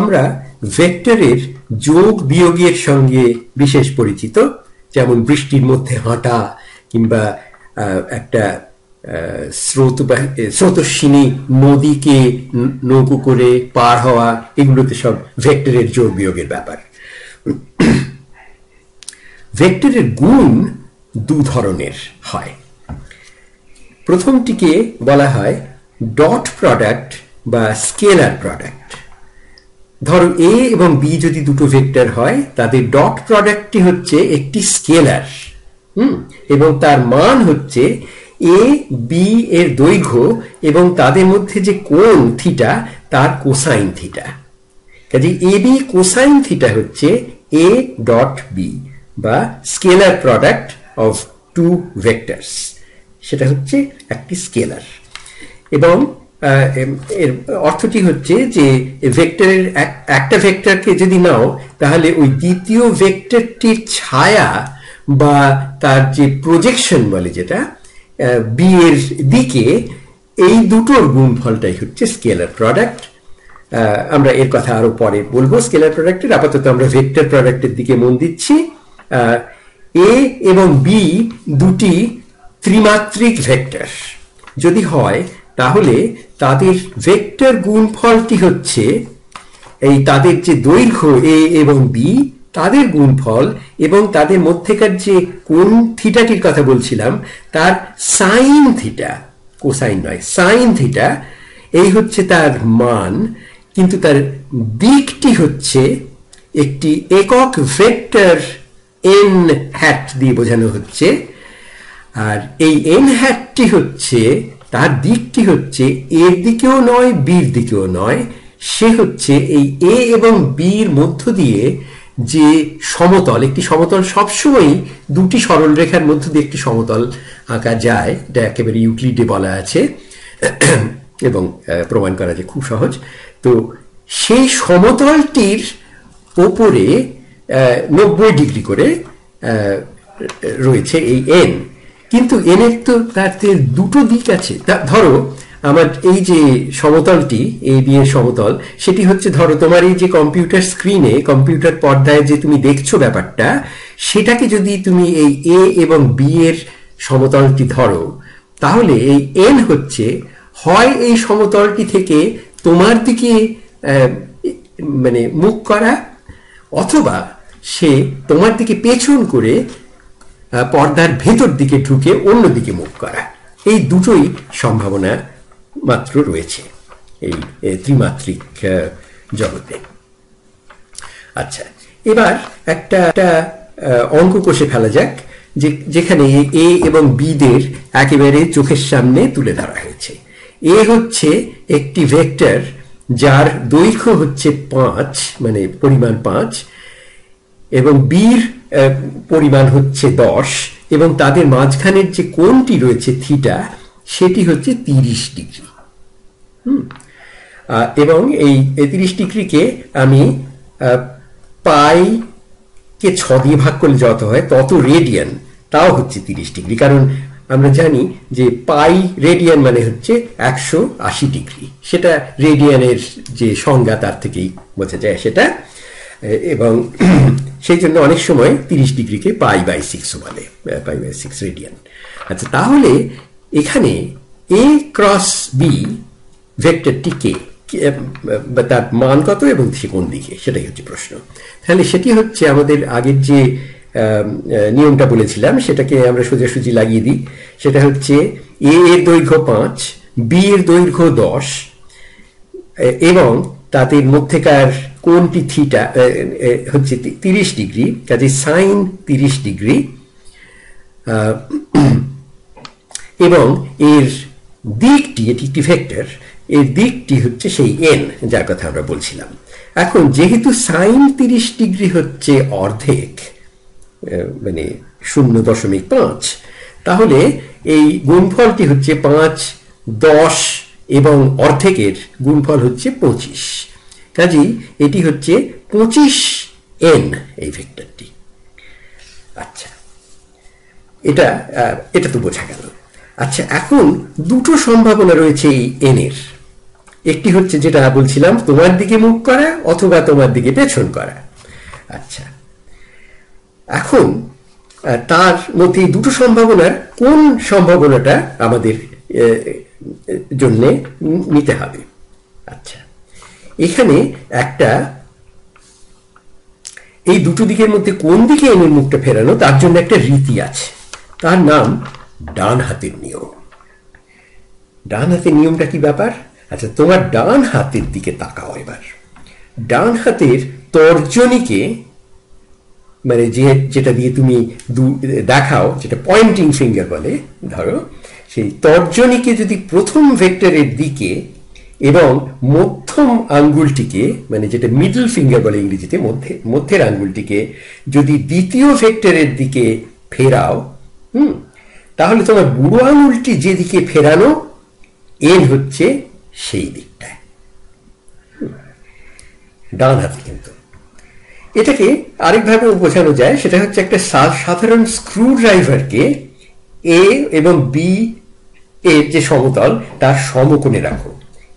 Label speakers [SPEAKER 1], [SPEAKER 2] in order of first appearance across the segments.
[SPEAKER 1] আমরা ভেক্টরের যোগ বিয়োগের সঙ্গে বিশেষ পরিচিত, যেমন বৃষ্টির মধ্যে হাঁটা কিংবা একটা স্রোতস্বিনী নদীকে নৌকো করে পার হওয়া, এগুলোতে সব ভেক্টরের যোগ বিয়োগের ব্যাপার। ভেক্টরের গুণ দু ধরনের হয়। প্রথমটিকে বলা হয় ডট প্রোডাক্ট বা স্কেলার প্রোডাক্ট। ধরো এ এবং বি যদি দুটো ভেক্টর হয়, তাদের ডট প্রোডাক্টটি হচ্ছে একটি স্কেলার, এবং তার মান হচ্ছে এ বি এর দৈর্ঘ্য এবং তাদের মধ্যে যে কোণ থিটা তার কোসাইন থিটা। কাজে এ বি কোসাইন থিটা হচ্ছে এ ডট বি বা scalar product of two vectors, সেটা হচ্ছে একটি স্কেলার। এবং এর অর্থটি হচ্ছে যে ভেক্টরের একটা ভেক্টরকে যদি নাও, তাহলে ওই দ্বিতীয় ভেক্টরটির ছায়া বা তার যে প্রজেকশন বলে যেটা বি এর দিকে, এই দুটোর গুণফলটাই হচ্ছে স্কেলার প্রোডাক্ট। আমরা এর কথা আরো পরে বলবো স্কেলার প্রোডাক্টের। আপাতত আমরা ভেক্টর প্রোডাক্টের দিকে মন দিচ্ছি। এ এবং বি দুটি ত্রিমাত্রিক ভেক্টর যদি হয়, তাহলে তাদের ভেক্টর গুণফলটি হচ্ছে এই তাদের যে দৈর্ঘ্য এ এবং বি তাদের গুণফল এবং তাদের মধ্যেকার যে কোণ থিটাটির কথা বলছিলাম তার সাইন থিটা, কোসাইন নয়, সাইন থিটা, এই হচ্ছে তার মান। কিন্তু তার দিকটি হচ্ছে একটি একক ভেক্টর এন হ্যাট দিয়ে বোঝানো হচ্ছে। আর এই এন হ্যাটটি হচ্ছে, তার দিকটি হচ্ছে এর দিকেও নয় বির দিকেও নয়, সে হচ্ছে এই এ এবং বির মধ্য দিয়ে যে সমতল, একটি সমতল সবসময় দুটি সরল রেখার মধ্য দিয়ে একটি সমতল আঁকা যায়, এটা একেবারে ইউক্লিডে বলা আছে এবং প্রমাণ করা যে খুব সহজ। তো সেই সমতলটির ওপরে 90 ডিগ্রি করে রয়েছে এই এন। কিন্তু এনের তো তার দুটো দিক আছে। ধরো আমার এই যে সমতলটি এ বি এর সমতল, সেটি হচ্ছে ধরো তোমার এই যে কম্পিউটার স্ক্রিনে, কম্পিউটার পর্দায় যে তুমি দেখছো ব্যাপারটা, সেটাকে যদি তুমি এই এ এবং বি এর সমতলটি ধরো, তাহলে এই এন হচ্ছে হয় এই সমতলটি থেকে তোমার দিকে মানে মুখ করা, অথবা সে তোমার দিকে পেছন করে পর্দার ভেতর দিকে ঢুকে অন্যদিকে মুখ করা। এই দুটোই সম্ভাবনা মাত্র রয়েছে এই ত্রিমাত্রিক জগতে। আচ্ছা, এবার একটা অঙ্ক কষে ফেলা যাক, যেখানে এ এবং বি দের একেবারে চোখের সামনে তুলে ধরা হয়েছে। এ হচ্ছে একটি ভেক্টর যার দৈর্ঘ্য হচ্ছে 5, মানে পরিমাণ 5, এবং বির পরিমাণ হচ্ছে 10, এবং তাদের মাঝখানের যে কোণটি রয়েছে থিটা, সেটি হচ্ছে 30 ডিগ্রি। এবং এই 30 ডিগ্রিকে আমি পাই কে 6 দিয়ে ভাগ করলে যত হয় তত রেডিয়ান, তাও হচ্ছে 30 ডিগ্রি। কারণ আমরা জানি যে পাই রেডিয়ান মানে হচ্ছে 180 ডিগ্রি, সেটা রেডিয়ানের যে সংজ্ঞা তার থেকেই বোঝা যায় সেটা। এবং সেই জন্য অনেক সময় 30 ডিগ্রিকে পাই বাই 6 বলে, পাই বাই 6 রেডিয়ান। আচ্ছা, তাহলে এখানে এ ক্রস বি ভেক্টরটি কে, তার মান কত এবং সে কোন দিকে, সেটাই হচ্ছে প্রশ্ন। তাহলে সেটি হচ্ছে আমাদের আগের যে নিয়মটা বলেছিলাম, সেটাকে আমরা সোজাসুজি লাগিয়ে দিই। সেটা হচ্ছে এ এর দৈর্ঘ্য 5, বি এর দৈর্ঘ্য 10, এবং তাদের মধ্যেকার কোণটি থিটা হচ্ছে 30 ডিগ্রি, কাজে সাইন 30 ডিগ্রি, এবং এর দিকটি, এটি একটি ভেক্টর, এর দিকটি হচ্ছে সেই এন যার কথা আমরা বলছিলাম। এখন যেহেতু সাইন 30 ডিগ্রি হচ্ছে অর্ধেক, মানে 0.5, তাহলে এই গুণফলটি হচ্ছে 5, 10 এবং অর্ধেকের গুণফল হচ্ছে 25। কাজেই এটি হচ্ছে 25 এন এই ভেক্টরটি। আচ্ছা, এটা তো বোঝা গেল। আচ্ছা, এখন দুটো সম্ভাবনা রয়েছে এই এন এর। একটি হচ্ছে যেটা বলছিলাম তোমার দিকে মুখ করা অথবা তোমার দিকে পেছন করা। আচ্ছা, এখন তার মধ্যে দুটো সম্ভাবনার কোন সম্ভাবনাটা আমাদের জন্য নিতে হবে? আচ্ছা, এখানে একটা এই দুটো দিকের মধ্যে কোন দিকে এনের মুখটা ফেরানো তার জন্য একটা রীতি আছে, তার নাম ডান হাতের নিয়ম। ডান হাতের নিয়মটা কি ব্যাপার? আচ্ছা, তোমার ডান হাতের দিকে তাকাও এবার। ডান হাতের তর্জনীকে, মানে যেটা দিয়ে তুমি দেখাও, যেটা পয়েন্টিং ফিঙ্গার বলে, ধরো সেই তর্জনীকে যদি প্রথম ভেক্টরের দিকে এবং মধ্যম আঙ্গুলটিকে, মানে যেটা মিডল ফিঙ্গার বলে ইংরেজিতে, মধ্যের আঙ্গুলটিকে যদি দ্বিতীয় ভেক্টরের দিকে ফেরাও, তাহলে তোমার বুড়ো আঙ্গুলটি যেদিকে ফেরানো এন হচ্ছে সেই দিকটায়, ডান হাতে। কিন্তু এটাকে আরেকভাবে বোঝানো যায়, সেটা হচ্ছে একটা সাধারণ স্ক্রু ড্রাইভারকে এ এবং বি এর যে সমতল তার সমকোণে রাখো।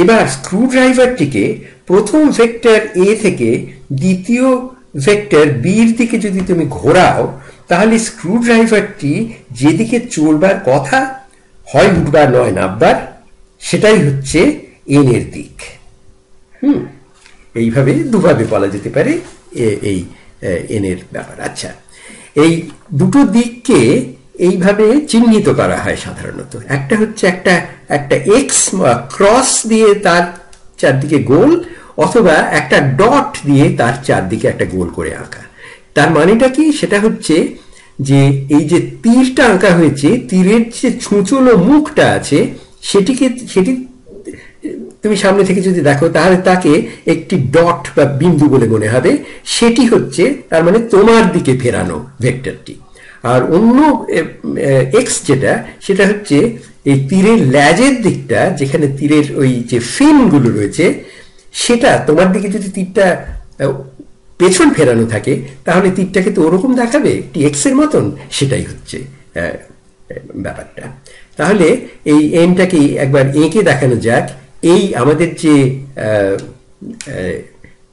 [SPEAKER 1] এবার স্ক্রু ড্রাইভারটিকে প্রথম ভেক্টর এ থেকে দ্বিতীয় ভেক্টর বির দিকে যদি তুমি ঘোরাও, তাহলে স্ক্রু ড্রাইভারটি যেদিকে চলবার কথা, হয় উঠবার নয় নামবার, সেটাই হচ্ছে এন এর দিক। এইভাবে দুভাবে বলা যেতে পারে এই এন এর ব্যাপার। আচ্ছা, এই দুটো দিককে এইভাবে চিহ্নিত করা হয় সাধারণত। একটা হচ্ছে একটা এক্স ক্রস দিয়ে তার চারদিকে গোল, অথবা একটা ডট দিয়ে তার চারদিকে একটা গোল করে আঁকা। তার মানেটা কি? সেটা হচ্ছে যে এই যে তীরটা আঁকা হয়েছে, তীরের যে ছুঁচলো মুখটা আছে, সেটি তুমি সামনে থেকে যদি দেখো, তাহলে তাকে একটি ডট বা বিন্দু বলে মনে হবে। সেটি হচ্ছে তার মানে তোমার দিকে ফেরানো ভেক্টরটি। আর অন্য এক্স যেটা, সেটা হচ্ছে এই তীরের ল্যাজের দিকটা, যেখানে তীরের ওই যে ফিনগুলো রয়েছে, সেটা তোমার দিকে যদি তীরটা পেছন ফেরানো থাকে, তাহলে তীরটাকে তো ওরকম দেখাবে, একটি এক্স এর মতন। সেটাই হচ্ছে ব্যাপারটা। তাহলে এই এনটাকে একবার এঁকে দেখানো যাক। এই আমাদের যে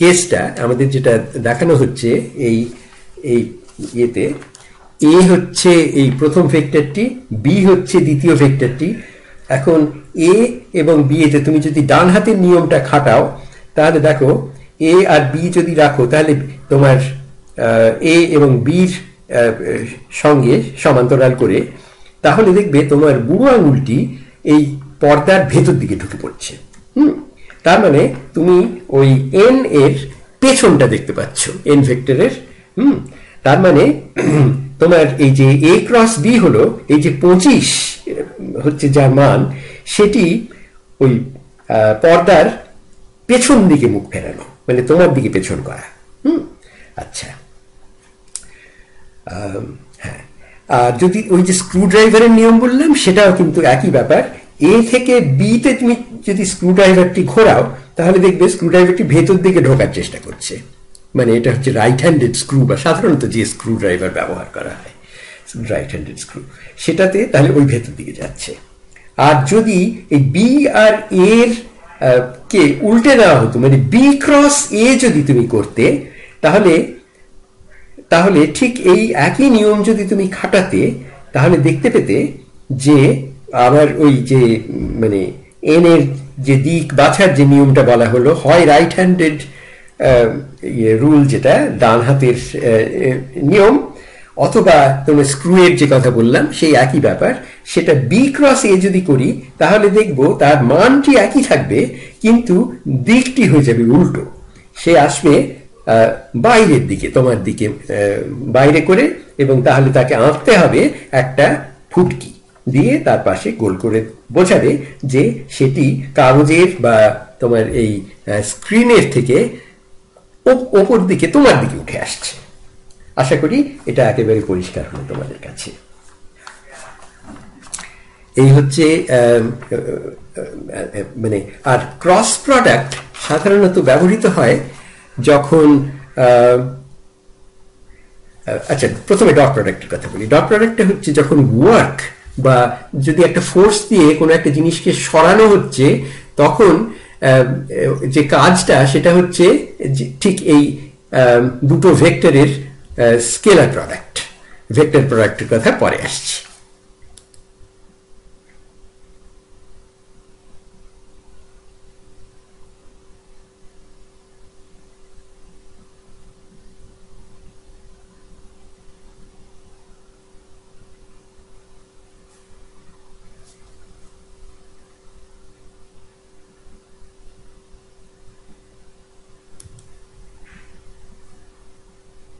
[SPEAKER 1] কেসটা, আমাদের যেটা দেখানো হচ্ছে এই ইয়েতে, এ হচ্ছে এই প্রথম ভেক্টরটি, বি হচ্ছে দ্বিতীয় ভেক্টরটি। এখন এ এবং বি এতে তুমি যদি ডান হাতের নিয়মটা খাটাও, তাহলে দেখো এ আর বি যদি রাখো, তাহলে তোমার এ এবং বির সঙ্গে সমান্তরাল করে, তাহলে দেখবে তোমার বুড়ো আঙুলটি এই পর্দার ভেতর দিকে ঢুকে পড়ছে। তার মানে তুমি ওই এন এর পেছনটা দেখতে পাচ্ছ, এন ভেক্টরের। তার মানে তোমার এই যে এ ক্রস বি হলো, এই যে 25 হচ্ছে যার মান, সেটি ওই পর্দার পেছন দিকে মুখ ফেরানো, মানে তোমার দিকে পেছন করা। আচ্ছা, হ্যাঁ। আর যদি ওই যে স্ক্রু ড্রাইভারের নিয়ম বললাম, সেটাও কিন্তু একই ব্যাপার। এ থেকে বি তে তুমি যদি স্ক্রু ড্রাইভারটি ঘোরাও, তাহলে দেখবে স্ক্রু ড্রাইভারটি ভেতর দিকে ঢোকার চেষ্টা করছে। মানে এটা হচ্ছে রাইট হ্যান্ডেড স্ক্রু, বা সাধারণত যে স্ক্রু ড্রাইভার ব্যবহার করা হয়, রাইট হ্যান্ডেড স্ক্রু, সেটাতে তাহলে ওই ভেতর দিকে যাচ্ছে। আর যদি এই বি আর এর কে উল্টে দেওয়া হতো, মানে বি ক্রস এ যদি তুমি করতে, তাহলে ঠিক এই একই নিয়ম যদি তুমি খাটাতে, তাহলে দেখতে পেতে যে আবার ওই যে মানে এন এর যে দিক বাছার যে নিয়মটা বলা হলো, হয় রাইট হ্যান্ডেড রুল, যেটা ডান হাতের নিয়ম, অথবা তোমার স্ক্রু এর যে কথা বললাম সেই একই ব্যাপার, সেটা বি ক্রস এ যদি করি, তাহলে দেখবো তার মানটি একই থাকবে, কিন্তু দিকটি হয়ে যাবে উল্টো। সে আসবে বাইরের দিকে, তোমার দিকে বাইরে করে, এবং তাহলে তাকে আঁকতে হবে একটা ফুটকি দিয়ে, তার পাশে গোল করে বোঝাবে যে সেটি কাগজের বা তোমার এই স্ক্রিনের থেকে ওপর দিকে তোমার দিকে উঠে আসছে। আশা করি এটা একেবারে পরিষ্কার হলো তোমাদের কাছে। এই হচ্ছে মানে, আর ক্রস প্রোডাক্ট সাধারণত ব্যবহৃত হয় যখন, আচ্ছা প্রথমে ডট প্রোডাক্টের কথা বলি। ডট প্রোডাক্টটা হচ্ছে যখন ওয়ার্ক, বা যদি একটা ফোর্স দিয়ে কোনো একটা জিনিসকে সরানো হচ্ছে, তখন যে কাজটা সেটা হচ্ছে ঠিক এই দুটো ভেক্টরের স্কেলার প্রোডাক্ট। ভেক্টর প্রোডাক্টের কথা পরে আসছি।